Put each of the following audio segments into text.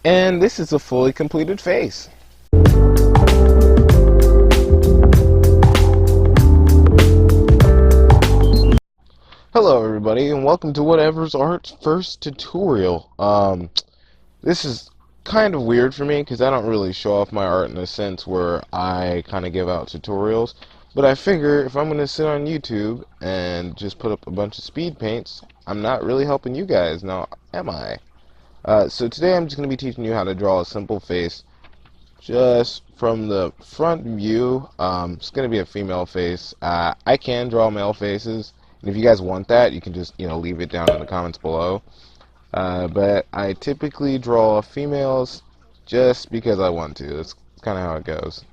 And this is a fully completed face. Hello everybody, and welcome to Whatever's Art's first tutorial. This is kind of weird for me because I don't really show off my art in a sense where I kind of give out tutorials. But I figure if I'm going to sit on YouTube and just put up a bunch of speed paints, I'm not really helping you guys now, am I? So today I'm just going to be teaching you how to draw a simple face just from the front view. It's going to be a female face. I can draw male faces, and if you guys want that, you can just leave it down in the comments below. But I typically draw females just because I want to. That's kind of how it goes.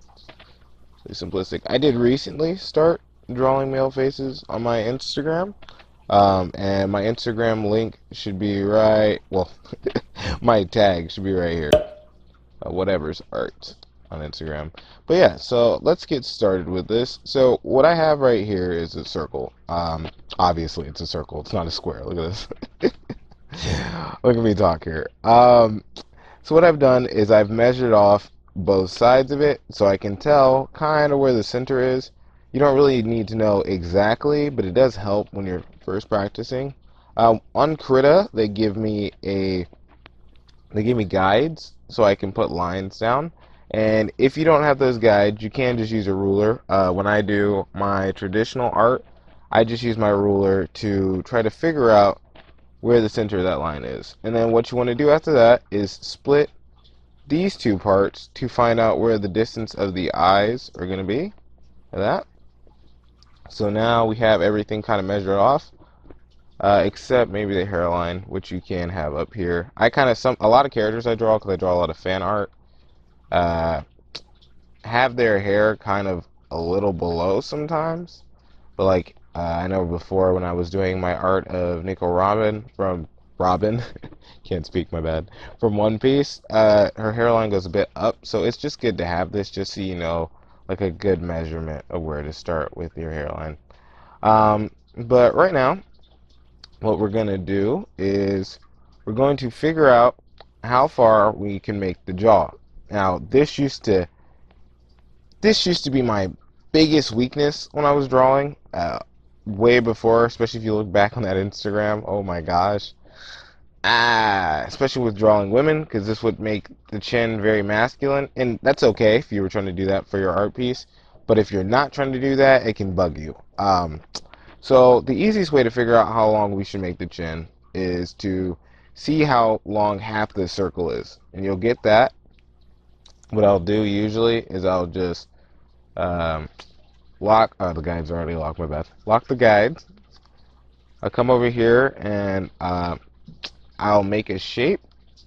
Pretty simplistic. I did recently start drawing male faces on my Instagram. And my Instagram link should be right, well, my tag should be right here. Whatever's art on Instagram. But yeah, so let's get started with this. So what I have right here is a circle. Obviously it's a circle. It's not a square. Look at this. Look at me talk here. So what I've done is I've measured off both sides of it so I can tell kind of where the center is. You don't really need to know exactly, but it does help when you're first practicing. On Krita, they give me guides so I can put lines down. And if you don't have those guides, you can just use a ruler. When I do my traditional art, I just use my ruler to try to figure out where the center of that line is. And then what you want to do after that is split these two parts to find out where the distance of the eyes are going to be. Like that. So now we have everything kind of measured off, except maybe the hairline, which you can have up here. A lot of characters I draw, because I draw a lot of fan art, have their hair kind of a little below sometimes. But like, I know before when I was doing my art of Nico Robin from can't speak, my bad, from One Piece, her hairline goes a bit up, so it's just good to have this just so you know like a good measurement of where to start with your hairline. But right now, what we're going to do is we're going to figure out how far we can make the jaw. Now, this used to be my biggest weakness when I was drawing, way before, especially if you look back on that Instagram. Oh my gosh. Especially with drawing women, because this would make the chin very masculine, and that's okay if you were trying to do that for your art piece, but if you're not trying to do that, it can bug you. So the easiest way to figure out how long we should make the chin is to see how long half the circle is, and you'll get that. What I'll do usually is I'll just lock, oh, the guide's already locked, my bad. Lock the guides. I'll come over here and I'll make a shape.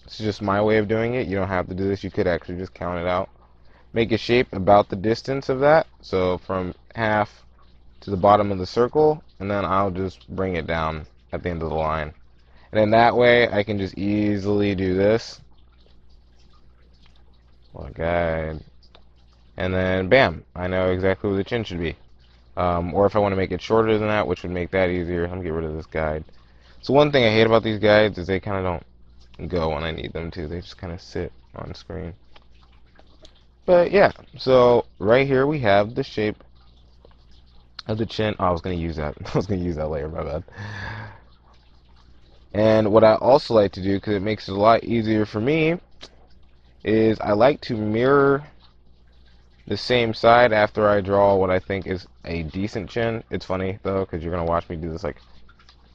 It's just my way of doing it. You don't have to do this. You could actually just count it out. Make a shape about the distance of that. So from half to the bottom of the circle, and then I'll just bring it down at the end of the line. And then that way I can just easily do this. One guide. And then bam, I know exactly where the chin should be. Or if I want to make it shorter than that, which would make that easier, I'm going to get rid of this guide. So one thing I hate about these guides is they kind of don't go when I need them to. They just kind of sit on screen. But yeah, so right here we have the shape of the chin. Oh, I was going to use that. I was going to use that later, my bad. And what I also like to do, because it makes it a lot easier for me, is I like to mirror the same side after I draw what I think is a decent chin. It's funny though, because you're going to watch me do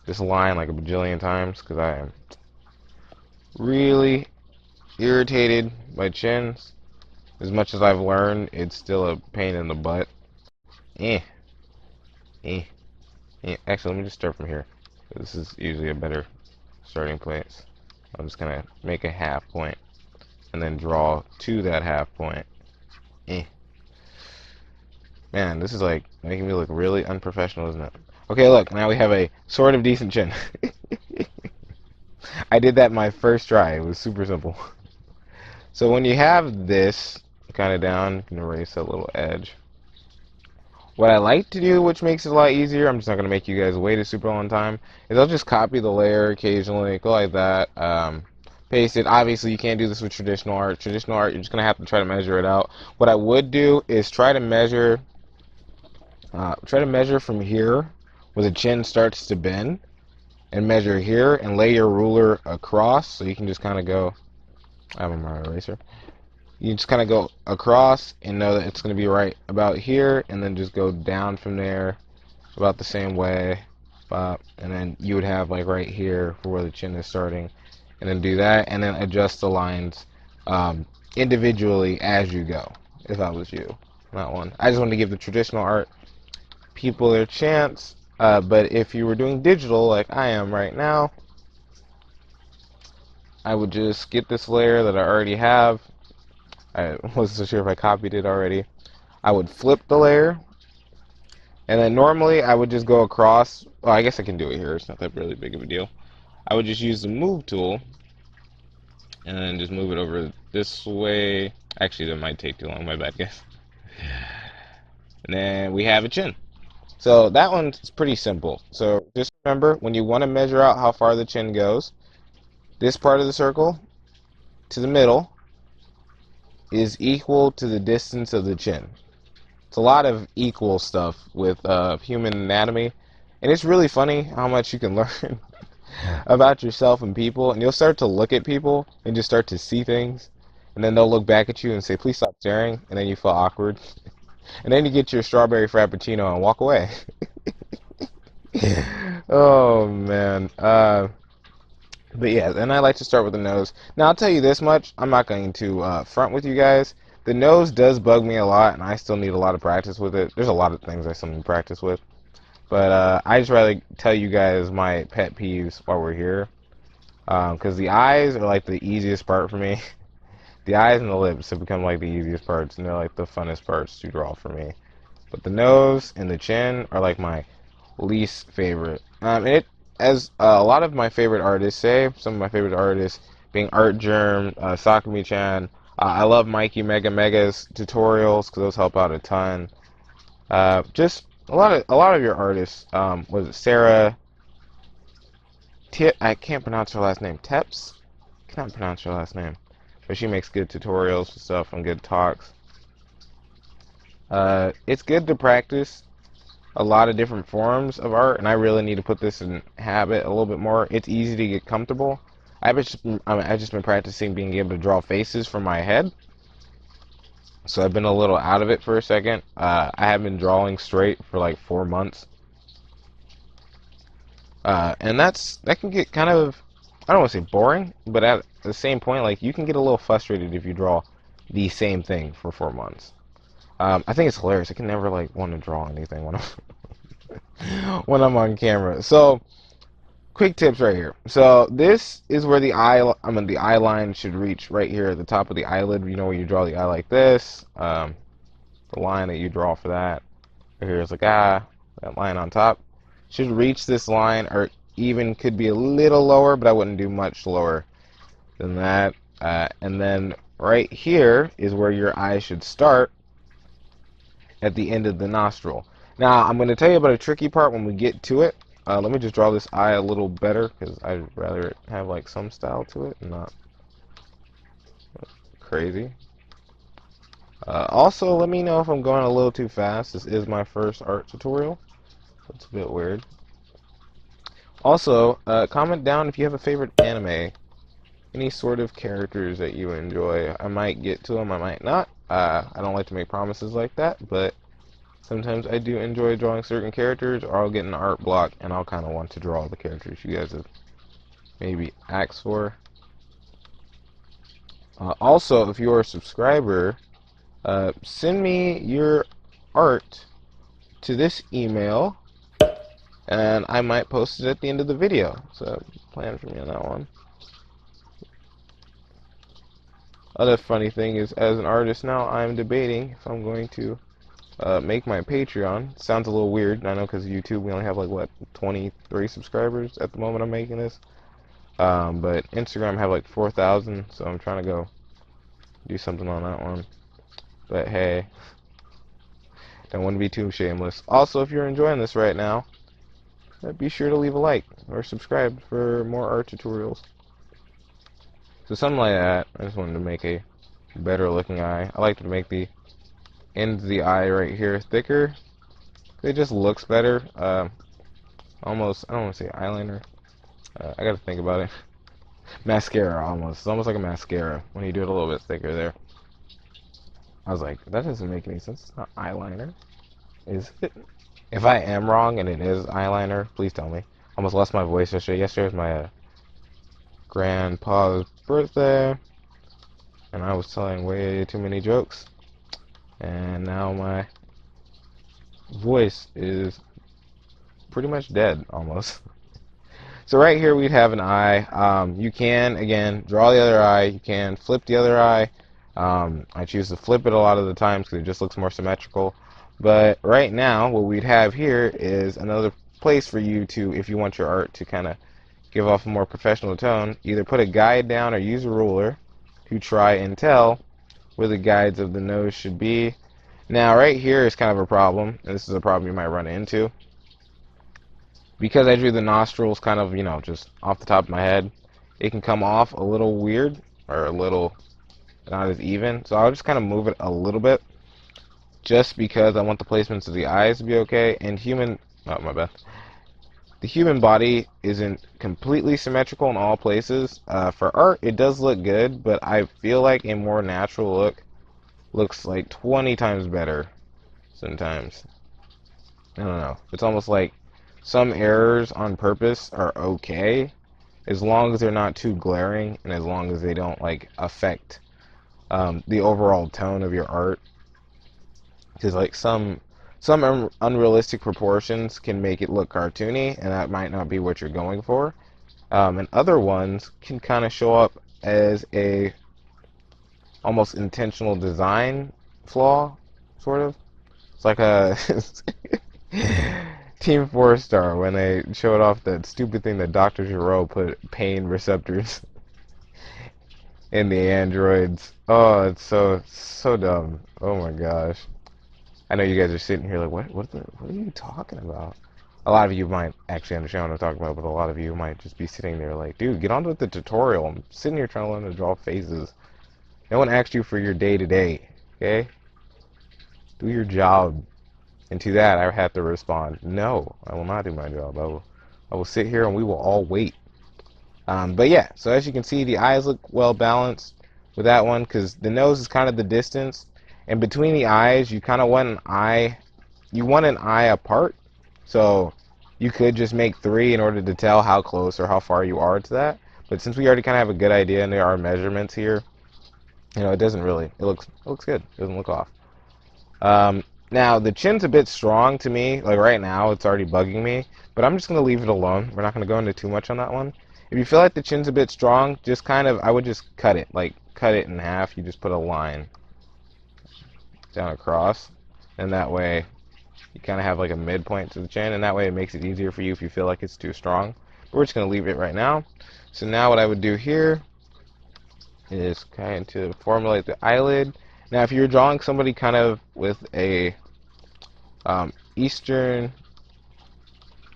this line like a bajillion times, because I am really irritated by chins. As much as I've learned, it's still a pain in the butt. Actually, let me just start from here. This is usually a better starting place. I'm just gonna make a half point and then draw to that half point. Man, this is like making me look really unprofessional, isn't it? Okay, look, now we have a sort of decent chin. I did that my first try. It was super simple. So when you have this kind of down, you can erase that little edge. What I like to do, which makes it a lot easier, I'm just not going to make you guys wait a super long time, is I'll just copy the layer occasionally, go like that. paste it. Obviously, you can't do this with traditional art. Traditional art, you're just gonna have to try to measure it out. What I would do is try to measure from here where the chin starts to bend, and measure here, and lay your ruler across, so you can just kind of go. I have my eraser. You just kind of go across and know that it's going to be right about here, and then just go down from there about the same way, and then you would have like right here for where the chin is starting, and then do that, and then adjust the lines individually as you go. If I was you, that one. I just wanted to give the traditional art people their chance, but if you were doing digital like I am right now, I would just get this layer that I already have. I wasn't so sure if I copied it already. I would flip the layer, and then normally I would just go across. Well, I guess I can do it here. It's not that really big of a deal. I would just use the move tool and then just move it over this way. Actually, that might take too long. My bad, guys. And then we have a chin. So that one's pretty simple. So just remember, when you want to measure out how far the chin goes, this part of the circle to the middle is equal to the distance of the chin. It's a lot of equal stuff with human anatomy, and it's really funny how much you can learn about yourself and people, and you'll start to look at people and just start to see things, and then they'll look back at you and say, please stop staring, and then you feel awkward, and then you get your strawberry frappuccino and walk away. Oh man. But yeah, and I like to start with the nose. Now, I'll tell you this much. I'm not going to front with you guys. The nose does bug me a lot, and I still need a lot of practice with it. There's a lot of things I still need to practice with. But I just rather tell you guys my pet peeves while we're here. Because the eyes are like the easiest part for me. The eyes and the lips have become like the easiest parts, and they're like the funnest parts to draw for me. But the nose and the chin are like my least favorite. And it, as a lot of my favorite artists say, some of my favorite artists being Art Germ, Sakumi-chan. I love Mikey Mega Mega's tutorials because those help out a ton. Just a lot of your artists. Was it Sarah? I can't pronounce her last name. Teps? Can't pronounce her last name, but she makes good tutorials and stuff and good talks. It's good to practice a lot of different forms of art, and I really need to put this in habit a little bit more. It's easy to get comfortable. I've just been practicing being able to draw faces from my head, so I've been a little out of it for a second. I have been drawing straight for like 4 months, and that can get kind of, I don't want to say boring, but at the same point, like, you can get a little frustrated if you draw the same thing for 4 months. I think it's hilarious. I can never like want to draw anything when I'm when I'm on camera. So, quick tips right here. So this is where the eye line should reach right here at the top of the eyelid. You know, where you draw the eye like this. The line that you draw for that. Right here is like that line on top should reach this line, or even could be a little lower, but I wouldn't do much lower than that. And then right here is where your eye should start, at the end of the nostril. Now, I'm going to tell you about a tricky part when we get to it. Let me just draw this eye a little better, because I'd rather have like some style to it and not crazy. Also, let me know if I'm going a little too fast. This is my first art tutorial. It's a bit weird. Also, comment down if you have a favorite anime. Any sort of characters that you enjoy. I might get to them, I might not. I don't like to make promises like that, but sometimes I do enjoy drawing certain characters, or I'll get an art block and I'll kind of want to draw the characters you guys have maybe asked for. Also, if you're a subscriber, send me your art to this email, and I might post it at the end of the video. So, plan for me on that one. Other funny thing is, as an artist now, I'm debating if I'm going to make my Patreon. Sounds a little weird, I know, because YouTube we only have like, what, 23 subscribers at the moment I'm making this. But Instagram have like 4,000, so I'm trying to go do something on that one. But hey, don't want to be too shameless. Also, if you're enjoying this right now, be sure to leave a like or subscribe for more art tutorials. So something like that. I just wanted to make a better looking eye. I like to make the ends of the eye right here thicker. It just looks better. Almost, I don't want to say eyeliner. I gotta think about it. Mascara, almost. It's almost like a mascara when you do it a little bit thicker there. I was like, that doesn't make any sense. It's not eyeliner, is it? If I am wrong and it is eyeliner, please tell me. I almost lost my voice yesterday. Yesterday was my grandpa's birthday, and I was telling way too many jokes, and now my voice is pretty much dead, almost. So right here we'd have an eye. You can, again, draw the other eye. You can flip the other eye. I choose to flip it a lot of the times because it just looks more symmetrical. But right now, what we'd have here is another place for you to, if you want your art to kind of give off a more professional tone, either put a guide down or use a ruler to try and tell where the guides of the nose should be. Now, right here is kind of a problem, and this is a problem you might run into. Because I drew the nostrils kind of, just off the top of my head, it can come off a little weird or a little not as even. So I'll just kind of move it a little bit just because I want the placements of the eyes to be okay. And oh, my bad. The human body isn't completely symmetrical in all places. For art, it does look good, but I feel like a more natural look looks like 20 times better sometimes. I don't know. It's almost like some errors on purpose are okay as long as they're not too glaring and as long as they don't like affect the overall tone of your art. Because like some unrealistic proportions can make it look cartoony, and that might not be what you're going for. And other ones can kind of show up as a almost intentional design flaw, sort of. It's like a Team 4-Star when they showed off that stupid thing that Dr. Giro put pain receptors in the androids. Oh, it's so dumb. Oh my gosh. I know you guys are sitting here like, what are you talking about? A lot of you might actually understand what I'm talking about, but a lot of you might just be sitting there like, dude, get on with the tutorial. I'm sitting here trying to learn to draw faces. No one asked you for your day-to-day, okay? Do your job. And to that, I have to respond, no, I will not do my job. I will sit here and we will all wait. But yeah, so as you can see, the eyes look well balanced with that one because the nose is kind of the distance. And between the eyes, you kind of want an eye apart. So you could just make 3 in order to tell how close or how far you are to that. But since we already kind of have a good idea and there are measurements here, it doesn't really, it looks good. It doesn't look off. Now, the chin's a bit strong to me. Like right now, it's already bugging me. But I'm just going to leave it alone. We're not going to go into too much on that one. If you feel like the chin's a bit strong, just I would just cut it. Like, cut it in half. You just put a line down across. And that way, you kind of have like a midpoint to the chin. And that way, it makes it easier for you if you feel like it's too strong. But we're just going to leave it right now. So now what I would do here is kind of formulate the eyelid. Now, if you're drawing somebody kind of with a Eastern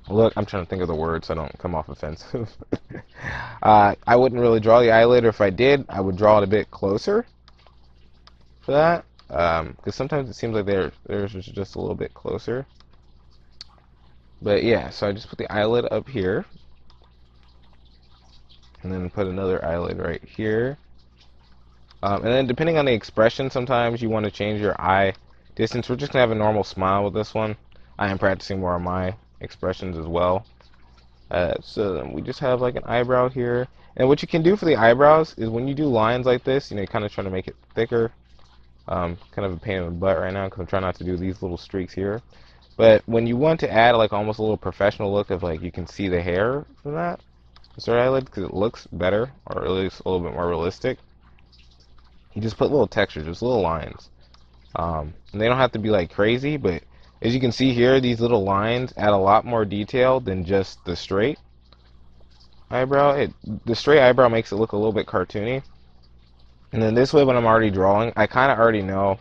look, I'm trying to think of the word so I don't come off offensive. I wouldn't really draw the eyelid, or if I did, I would draw it a bit closer for that. Because sometimes it seems like theirs is just a little bit closer. But yeah, so I just put the eyelid up here. And then put another eyelid right here. And then depending on the expression, sometimes you want to change your eye distance. We're just going to have a normal smile with this one. I am practicing more on my expressions as well. So then we just have like an eyebrow here. And what you can do for the eyebrows is when you do lines like this, you're kind of trying to make it thicker. Kind of a pain in the butt right now because I'm trying not to do these little streaks here. But when you want to add like almost a little professional look of like you can see the hair from that, start eyelid because it looks better, or at least a little bit more realistic. You just put little textures, just little lines. And they don't have to be like crazy, but as you can see here, these little lines add a lot more detail than just the straight eyebrow. The straight eyebrow makes it look a little bit cartoony. And then this way, when I'm already drawing, I kind of already know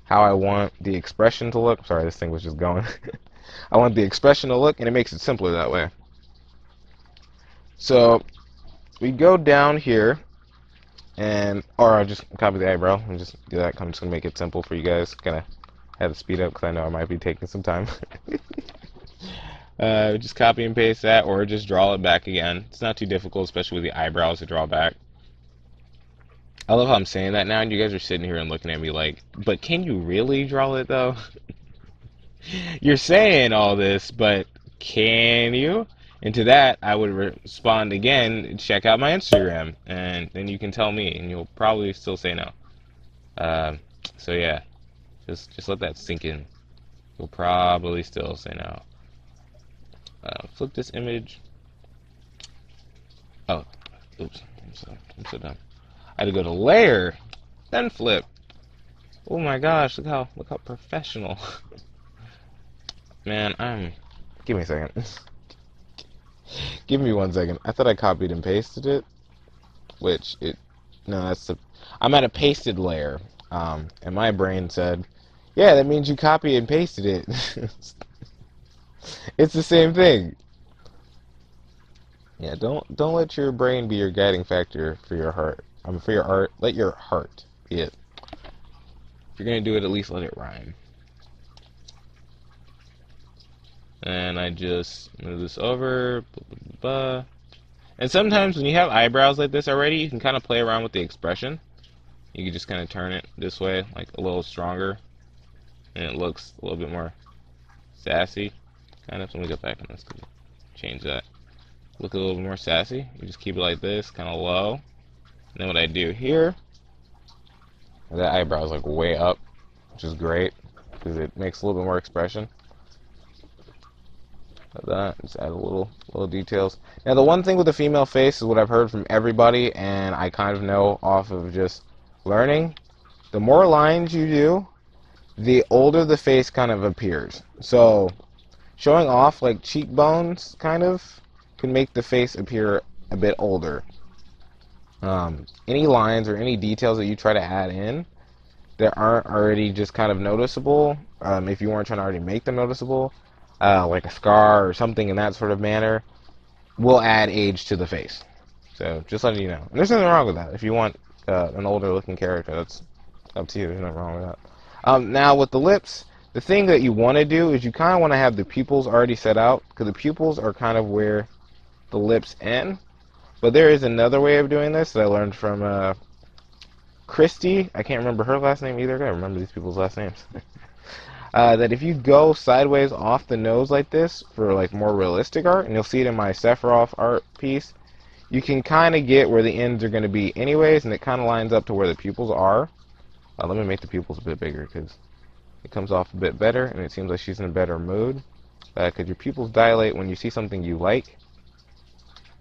how I want the expression to look. Sorry, this thing was just going. I want the expression to look, and it makes it simpler that way. So we go down here. or I just copy the eyebrow and just do that. I'm just gonna make it simple for you guys. Kind of have to speed up because I know I might be taking some time. Just copy and paste that, or just draw it back again. It's not too difficult, especially with the eyebrows to draw back. I love how I'm saying that now, and you guys are sitting here and looking at me like, but can you really draw it though? You're saying all this, but can you? And to that, I would respond again, check out my Instagram, and then you can tell me, and you'll probably still say no. Um, so yeah, just let that sink in. You'll probably still say no. Flip this image. Oh, oops, I'm so dumb. I had to go to layer, then flip. Oh my gosh, look how professional. Man, give me a second. Give me 1 second. I thought I copied and pasted it, which no, I'm at a pasted layer. And my brain said, yeah, that means you copy and pasted it. It's the same thing. Yeah, don't let your brain be your guiding factor for your heart. For your art, let your heart be it. If you're gonna do it, at least let it rhyme. And I just move this over, blah, blah, blah. And sometimes when you have eyebrows like this already, you can kind of play around with the expression. You can just kind of turn it this way, like a little stronger, and it looks a little bit more sassy. Kind of. So let me go back and let's change that. Look a little more sassy. You just keep it like this, kind of low. And then what I do here, that eyebrow is like way up, which is great because it makes a little bit more expression. That just add a little details. Now the one thing with the female face is what I've heard from everybody, and I kind of know off of just learning. The more lines you do, the older the face kind of appears. So showing off like cheekbones kind of can make the face appear a bit older. Any lines or any details that you try to add in that aren't already just kind of noticeable, if you weren't trying to already make them noticeable, like a scar or something in that sort of manner, will add age to the face. So just letting you know. And there's nothing wrong with that. If you want an older looking character, that's up to you. There's nothing wrong with that. Now with the lips, the thing that you want to do is you kind of want to have the pupils already set out, because the pupils are kind of where the lips end. But there is another way of doing this that I learned from Christy. I can't remember her last name either. I gotta remember these people's last names. That if you go sideways off the nose like this for like more realistic art, and you'll see it in my Sephiroth art piece, you can kind of get where the ends are going to be anyways, and it kind of lines up to where the pupils are. Let me make the pupils a bit bigger because it comes off a bit better, and it seems like she's in a better mood. Because your pupils dilate when you see something you like,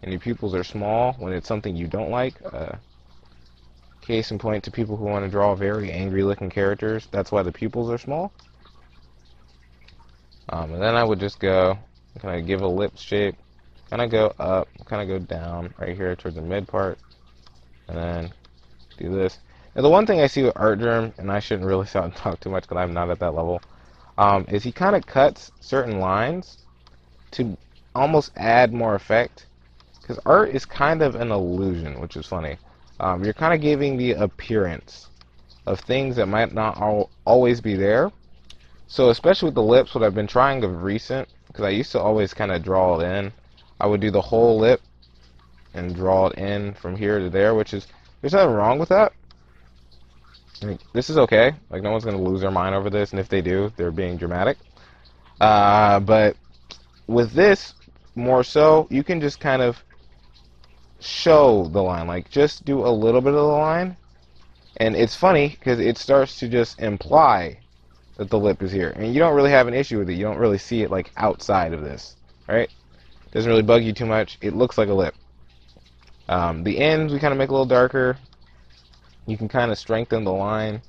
and your pupils are small when it's something you don't like. Case in point to people who want to draw very angry looking characters, that's why the pupils are small. And then I would just go, kind of give a lip shape, kind of go up, kind of go down right here towards the mid part, and then do this. Now the one thing I see with Art Germ, and I shouldn't really talk too much because I'm not at that level, is he kind of cuts certain lines to almost add more effect, because art is kind of an illusion, which is funny. You're kind of giving the appearance of things that might not always be there. So especially with the lips, what I've been trying of recent, because I used to always kind of draw it in. I would do the whole lip and draw it in from here to there, which is, there's nothing wrong with that. Like, this is okay. Like, no one's going to lose their mind over this, and if they do, they're being dramatic. But with this, more so, you can just kind of show the line. Like, just do a little bit of the line. And it's funny, because it starts to just imply that the lip is here, and you don't really have an issue with it. You don't really see it like outside of this, right? Doesn't really bug you too much. It looks like a lip. The ends we kind of make a little darker. You can kind of strengthen the line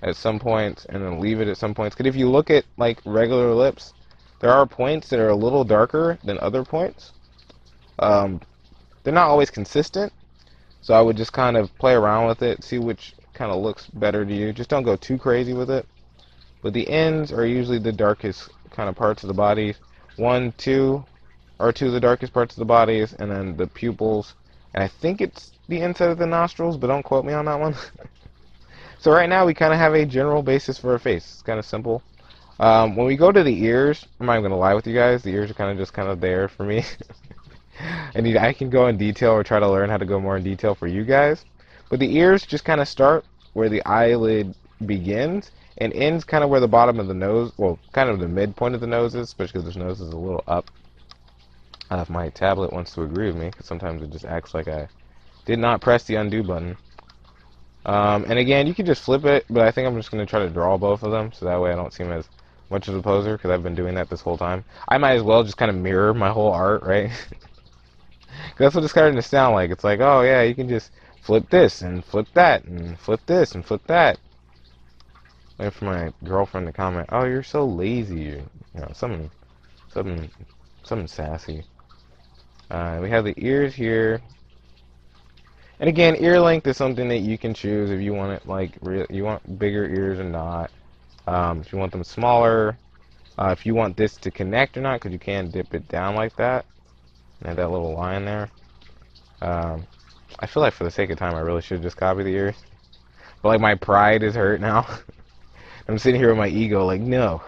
at some points and then leave it at some points. Because if you look at like regular lips, there are points that are a little darker than other points. They're not always consistent, so I would just kind of play around with it, see which kind of looks better to you. Just don't go too crazy with it. But the ends are usually the darkest kind of parts of the body. 1, 2 are two of the darkest parts of the bodies, and then the pupils and I think it's the inside of the nostrils, but don't quote me on that one. So right now we kind of have a general basis for a face. It's kind of simple. When we go to the ears, I'm not even gonna lie with you guys. The ears are kind of just kind of there for me. And I can go in detail or try to learn how to go more in detail for you guys. But the ears just kind of start where the eyelid begins and ends kind of where the bottom of the nose, well, kind of the midpoint of the nose is, especially because this nose is a little up. If my tablet wants to agree with me, because sometimes it just acts like I did not press the undo button. And again, you can just flip it, but I think I'm just going to try to draw both of them, so that way I don't seem as much of a poser, because I've been doing that this whole time. I might as well just kind of mirror my whole art, right? That's what it's starting to sound like. It's like, oh yeah, you can just flip this and flip that and flip this and flip that. Wait for my girlfriend to comment, oh, you're so lazy. You know, something sassy. We have the ears here. And again, ear length is something that you can choose if you want it like you want bigger ears or not. If you want them smaller, if you want this to connect or not, because you can dip it down like that. And have that little line there. I feel like for the sake of time, I really should just copy the ears. But like my pride is hurt now. I'm sitting here with my ego, like no,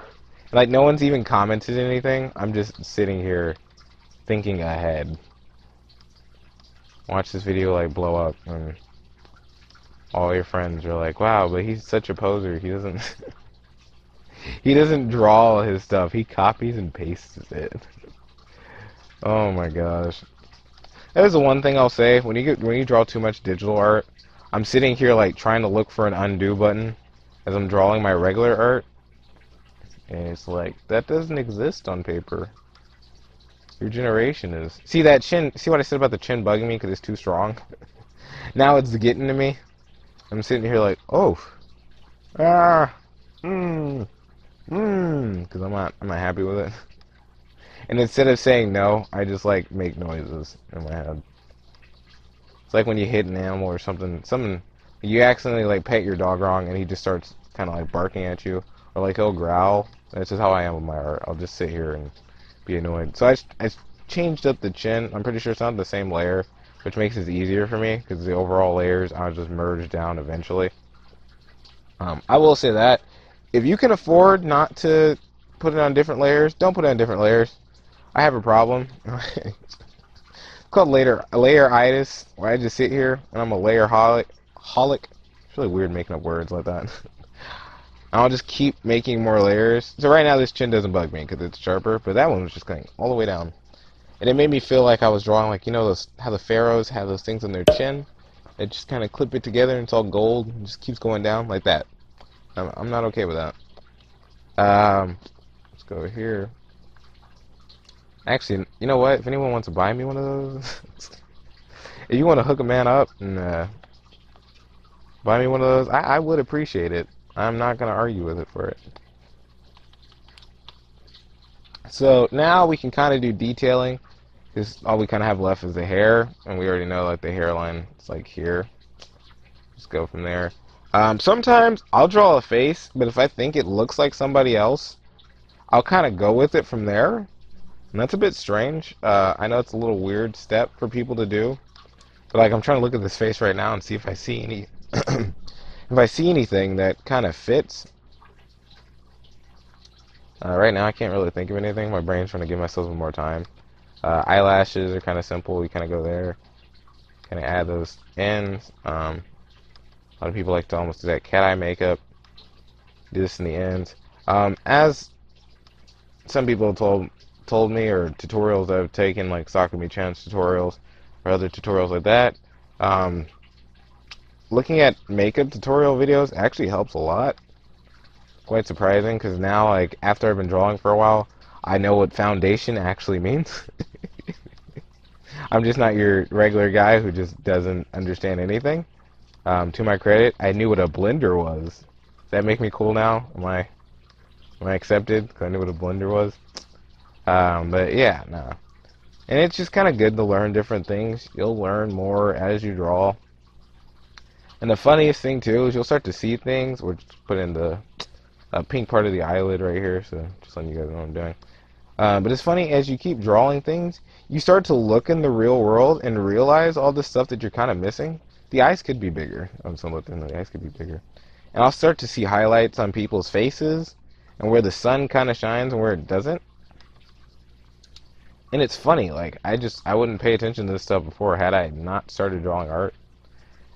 like no one's even commented anything. I'm just sitting here thinking ahead. Watch this video like blow up, and all your friends are like, "Wow, but he's such a poser. He doesn't, he doesn't draw his stuff. He copies and pastes it." Oh my gosh. That is the one thing I'll say. When you draw too much digital art, I'm sitting here like trying to look for an undo button as I'm drawing my regular art, and it's like that doesn't exist on paper. Your generation is. See that chin? See what I said about the chin bugging me because it's too strong? Now it's getting to me. I'm sitting here like, oh, because I'm not happy with it. And instead of saying no, I just like make noises in my head. It's like when you hit an animal or something, you accidentally like pet your dog wrong and he just starts kind of like barking at you, or like he'll growl. That's just how I am with my art. I'll just sit here and be annoyed. So I changed up the chin. I'm pretty sure it's not the same layer, which makes it easier for me because the overall layers I'll just merge down eventually. I will say that if you can afford not to put it on different layers, don't put it on different layers. I have a problem. It's called layeritis, where I just sit here and I'm a layer holic. It's really weird making up words like that. I'll just keep making more layers. So right now this chin doesn't bug me because it's sharper, but that one was just going all the way down. And it made me feel like I was drawing like, you know, those how the pharaohs have those things on their chin. They just kind of clip it together and it's all gold and just keeps going down like that. I'm not okay with that. Let's go over here. Actually, you know what? If anyone wants to buy me one of those, if you want to hook a man up and buy me one of those, I would appreciate it. I'm not going to argue with it for it. So now we can kind of do detailing, because all we kind of have left is the hair, and we already know like the hairline is like here. Just go from there. Sometimes I'll draw a face, but if I think it looks like somebody else, I'll kind of go with it from there. And that's a bit strange. I know it's a little weird step for people to do, but like I'm trying to look at this face right now and see if I see any, if I see anything that kind of fits. Right now I can't really think of anything. My brain's trying to give myself some more time. Eyelashes are kind of simple. We kind of go there, kind of add those ends. A lot of people like to almost do that cat eye makeup. Do this in the ends. As some people told me, or tutorials I've taken, like Sakumi Chan's tutorials or other tutorials like that, looking at makeup tutorial videos actually helps a lot. Quite surprising, because now, like, after I've been drawing for a while, I know what foundation actually means. I'm just not your regular guy who just doesn't understand anything. To my credit, I knew what a blender was. Does that make me cool now? Am I accepted because I knew what a blender was? But yeah, no. And it's just kind of good to learn different things. You'll learn more as you draw. And the funniest thing too is you'll start to see things, which put in the pink part of the eyelid right here. So just letting you guys know what I'm doing. But it's funny, as you keep drawing things, you start to look in the real world and realize all the stuff that you're kind of missing. The eyes could be bigger. I'm still looking. The eyes could be bigger. And I'll start to see highlights on people's faces and where the sun kind of shines and where it doesn't. And it's funny, like I wouldn't pay attention to this stuff before had I not started drawing art.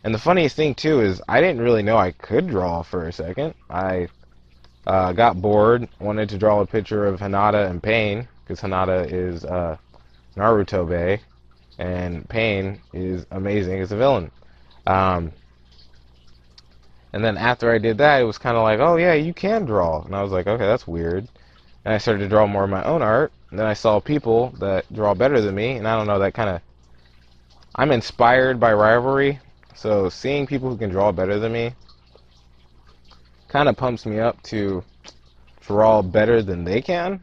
And the funniest thing too is I didn't really know I could draw for a second. I got bored, wanted to draw a picture of Hinata and Pain because Hinata is Naruto Bay and Pain is amazing as a villain. Um, and then after I did that, it was kind of like, oh yeah, you can draw. And I was like, okay, that's weird. And I started to draw more of my own art. And then I saw people that draw better than me, and I don't know, that kind of, I'm inspired by rivalry. So seeing people who can draw better than me kind of pumps me up to draw better than they can.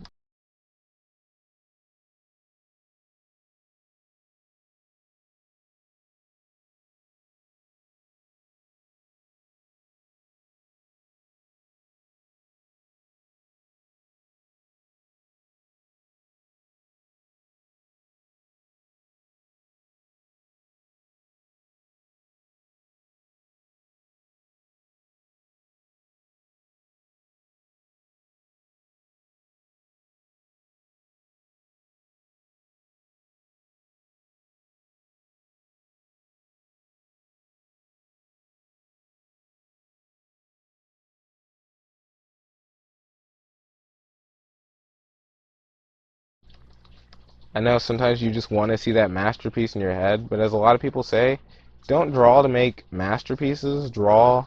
I know sometimes you just want to see that masterpiece in your head, but as a lot of people say, don't draw to make masterpieces, draw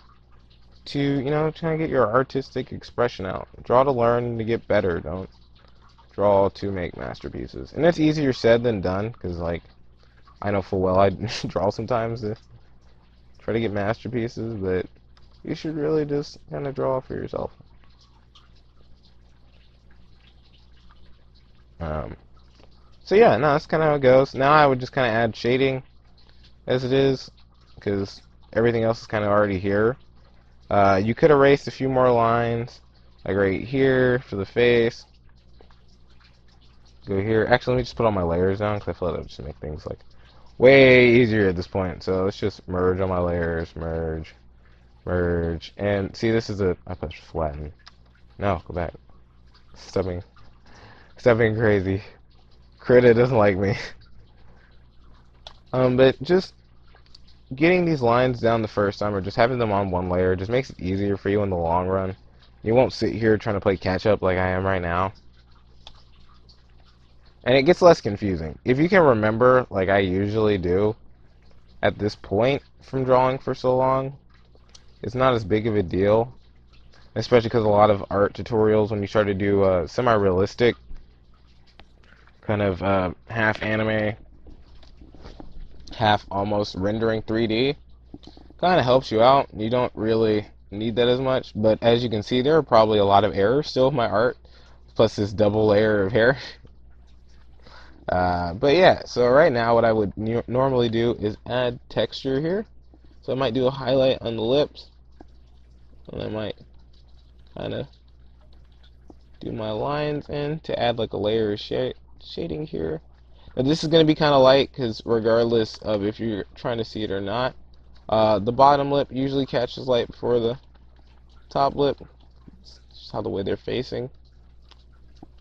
to, try to get your artistic expression out. Draw to learn and to get better. Don't draw to make masterpieces. And it's easier said than done, because, like, I know full well I draw sometimes to try to get masterpieces, but you should really just kind of draw for yourself. Um, so yeah, no, that's kind of how it goes. Now I would just kind of add shading as it is, because everything else is kind of already here. You could erase a few more lines, like right here for the face. Go here. Actually, let me just put all my layers down, because I feel like that would just make things like way easier at this point. So let's just merge all my layers, merge, merge, and see, this is I pushed flatten. No, go back. Stepping, stepping crazy. Krita doesn't like me. But just getting these lines down the first time, or just having them on one layer, just makes it easier for you in the long run. You won't sit here trying to play catch up like I am right now. And it gets less confusing. If you can remember, like I usually do, at this point from drawing for so long, it's not as big of a deal. Especially because a lot of art tutorials, when you start to do semi-realistic, kind of half anime, half almost rendering 3D, kind of helps you out. You don't really need that as much, but as you can see, there are probably a lot of errors still with my art, plus this double layer of hair. But yeah, so right now what I would normally do is add texture here. So I might do a highlight on the lips, and I might kind of do my lines in to add like a layer of shading here. Now this is going to be kind of light, because regardless of if you're trying to see it or not, the bottom lip usually catches light before the top lip. It's just how the way they're facing.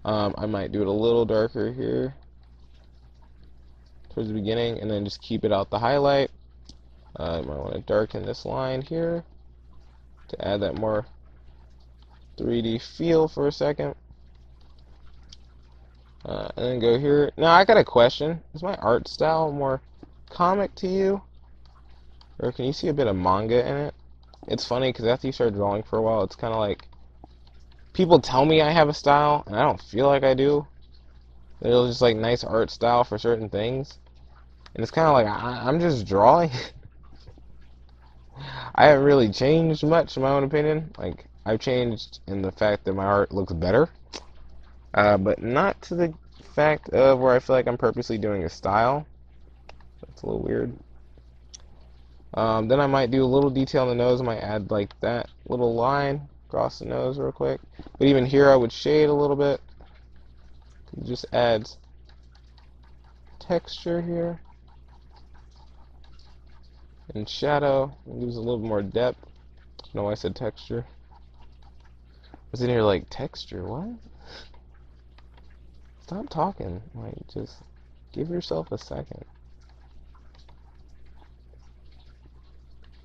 I might do it a little darker here towards the beginning, and then just keep it out the highlight. I might want to darken this line here to add that more 3D feel for a second. And then go here. Now I got a question. Is my art style more comic to you? Or can you see a bit of manga in it? It's funny because after you start drawing for a while, it's kind of like people tell me I have a style, and I don't feel like I do. There's just like nice art style for certain things, and it's kind of like I'm just drawing. I haven't really changed much in my own opinion. Like I've changed in the fact that my art looks better, but not to the fact of where I feel like I'm purposely doing a style. That's a little weird. Then I might do a little detail on the nose. I might add like that little line across the nose real quick. But even here I would shade a little bit, It just adds texture here and shadow. It gives a little more depth. I don't know why I said texture. I was in here like, texture, what? Stop talking. Like, just give yourself a second.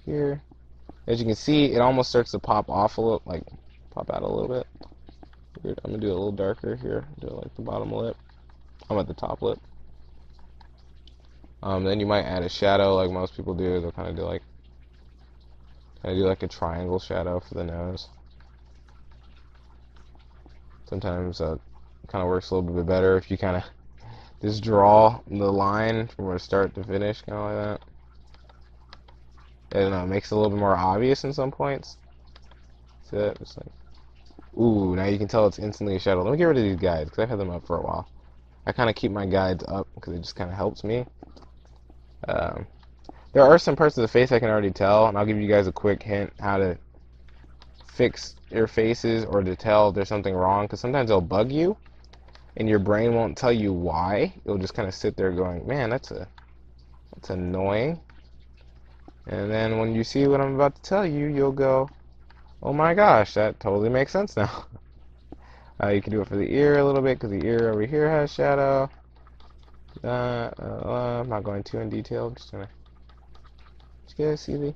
Here, as you can see, it almost starts to pop off a little, like pop out a little bit. Weird. I'm gonna do it a little darker here. Do it like the bottom lip. I'm at the top lip. Then you might add a shadow, like most people do. They'll kind of do like a triangle shadow for the nose. Sometimes that kind of works a little bit better if you kind of just draw the line from start to finish, kind of like that. It makes it a little bit more obvious in some points. See that? Just like, ooh, now you can tell it's instantly a shadow. Let me get rid of these guides because I've had them up for a while. I kind of keep my guides up because it just kind of helps me. There are some parts of the face I can already tell, and I'll give you guys a quick hint how to fix your faces or to tell if there's something wrong, because sometimes they'll bug you and your brain won't tell you why. You'll just kind of sit there going, man, that's annoying. And then when you see what I'm about to tell you, you'll go, oh my gosh, that totally makes sense now. You can do it for the ear a little bit, because the ear over here has shadow. I'm not going too in detail. I'm just gonna you guys see the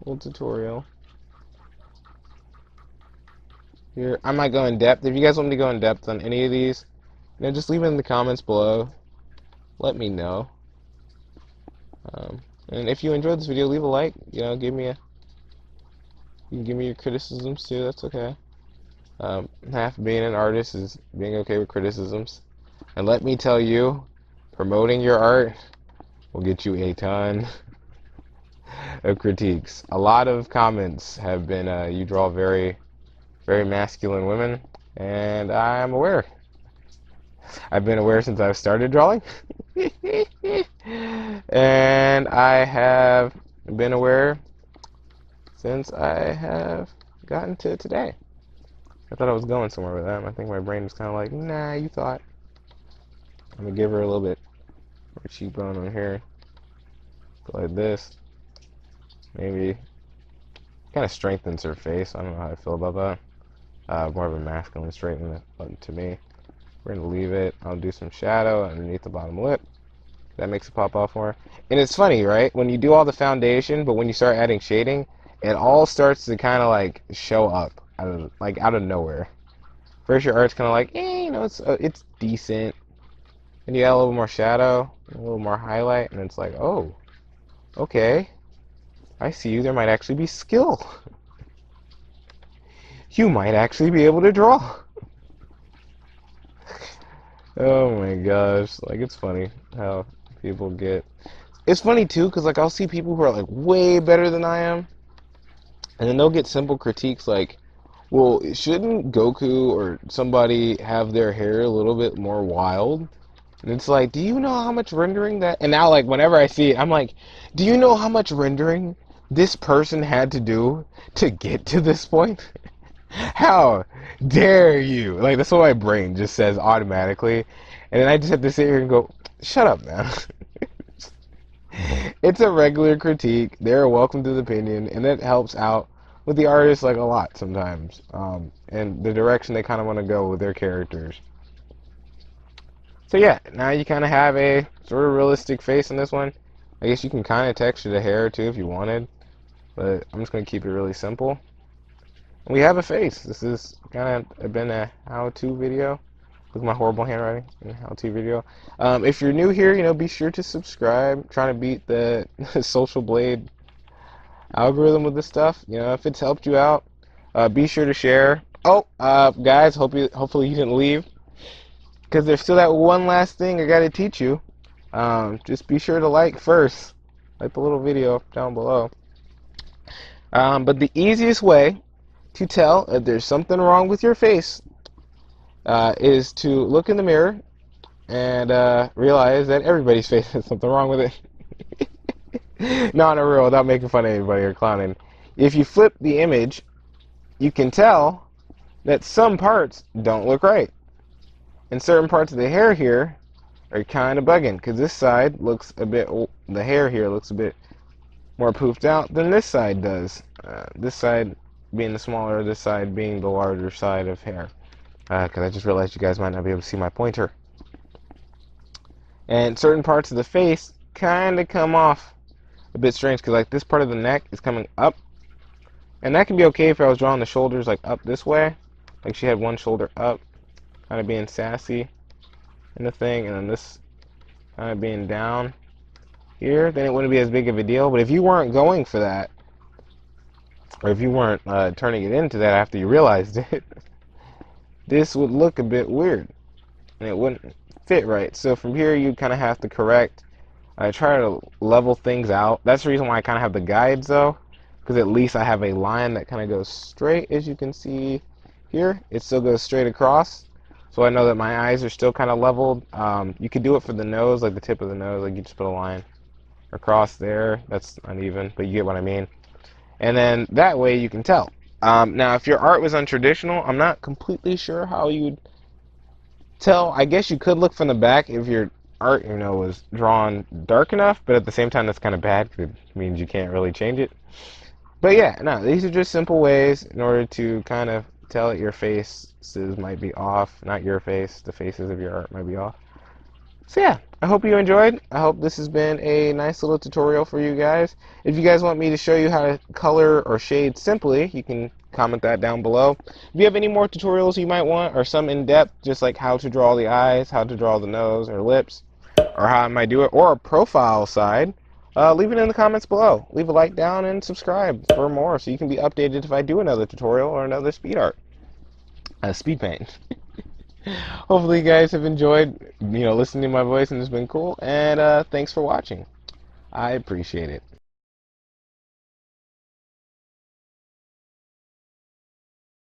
little tutorial. Here, I might go in depth. If you guys want me to go in depth on any of these, just leave it in the comments below. Let me know. And if you enjoyed this video, leave a like. You can give me your criticisms too. That's okay. Half of being an artist is being okay with criticisms. And let me tell you, promoting your art will get you a ton of critiques. A lot of comments have been, you draw very, very masculine women, and I'm aware. I've been aware since I started drawing. And I have been aware since I have gotten to today. I thought I was going somewhere with that. I think my brain was kind of like, nah, you thought. I'm going to give her a little bit more cheekbone on here. Go like this. Maybe. Kind of strengthens her face. I don't know how I feel about that. More of a masculine straightening to me. We're going to leave it. I'll do some shadow underneath the bottom lip. That makes it pop off more. And it's funny, right? When you do all the foundation, but when you start adding shading, it all starts to kind of like show up out of nowhere. First, your art's kind of like, it's decent. And you add a little more shadow, a little more highlight, and it's like, oh, okay, I see you. There might actually be skill. You might actually be able to draw. Oh my gosh, like, it's funny how people get. It's funny too, because like I'll see people who are like way better than I am, and then they'll get simple critiques like, well, shouldn't Goku or somebody have their hair a little bit more wild? And it's like, do you know how much rendering that? And now, like, whenever I see it, I'm like, do you know how much rendering this person had to do to get to this point? How dare you? Like, that's what my brain just says automatically. And then I just have to sit here and go, shut up, man. It's a regular critique. They're welcome to the opinion, and it helps out with the artist, like, a lot sometimes. And the direction they kind of want to go with their characters. So yeah, now you kind of have a sort of realistic face in this one. I guess you can kind of texture the hair too if you wanted, but I'm just going to keep it really simple. And we have a face. This is kind of been a how-to video with my horrible handwriting and how-to video. If you're new here, be sure to subscribe. I'm trying to beat the Social Blade algorithm with this stuff. If it's helped you out, be sure to share. Oh, guys, hopefully you didn't leave, because there's still that one last thing I got to teach you. Just be sure to like first. Like the little video down below. But the easiest way to tell if there's something wrong with your face is to look in the mirror and realize that everybody's face has something wrong with it. No, no, real, without making fun of anybody or clowning. If you flip the image, you can tell that some parts don't look right. And certain parts of the hair here are kind of bugging, because this side looks a bit, the hair here looks a bit more poofed out than this side does. This side being the smaller, this side being the larger side of hair. Because I just realized you guys might not be able to see my pointer. And certain parts of the face kind of come off a bit strange, because like this part of the neck is coming up. And that can be okay if I was drawing the shoulders like up this way. Like she had one shoulder up, kind of being sassy in the thing, and then this kind of being down here, then it wouldn't be as big of a deal. But if you weren't going for that, or if you weren't turning it into that after you realized it, this would look a bit weird, and it wouldn't fit right. So from here, you kind of have to correct. I try to level things out. That's the reason why I kind of have the guides, though, because at least I have a line that kind of goes straight, as you can see here. It still goes straight across, so I know that my eyes are still kind of leveled. You could do it for the nose, like the tip of the nose, like you just put a line across there. That's uneven, but you get what I mean. And then that way you can tell. Now, if your art was untraditional, I'm not completely sure how you would tell. I guess you could look from the back if your art, was drawn dark enough, but at the same time, that's kind of bad because it means you can't really change it. But yeah, no, these are just simple ways in order to kind of tell that your faces might be off. Not your face, the faces of your art might be off. So yeah, I hope you enjoyed. I hope this has been a nice little tutorial for you guys. If you guys want me to show you how to color or shade simply, you can comment that down below. If you have any more tutorials you might want, or some in-depth, just like how to draw the eyes, how to draw the nose or lips, or how I might do it, or a profile side, leave it in the comments below. Leave a like down and subscribe for more so you can be updated if I do another tutorial or another speed art. Speed paint. Hopefully you guys have enjoyed, listening to my voice, and it's been cool. And thanks for watching. I appreciate it.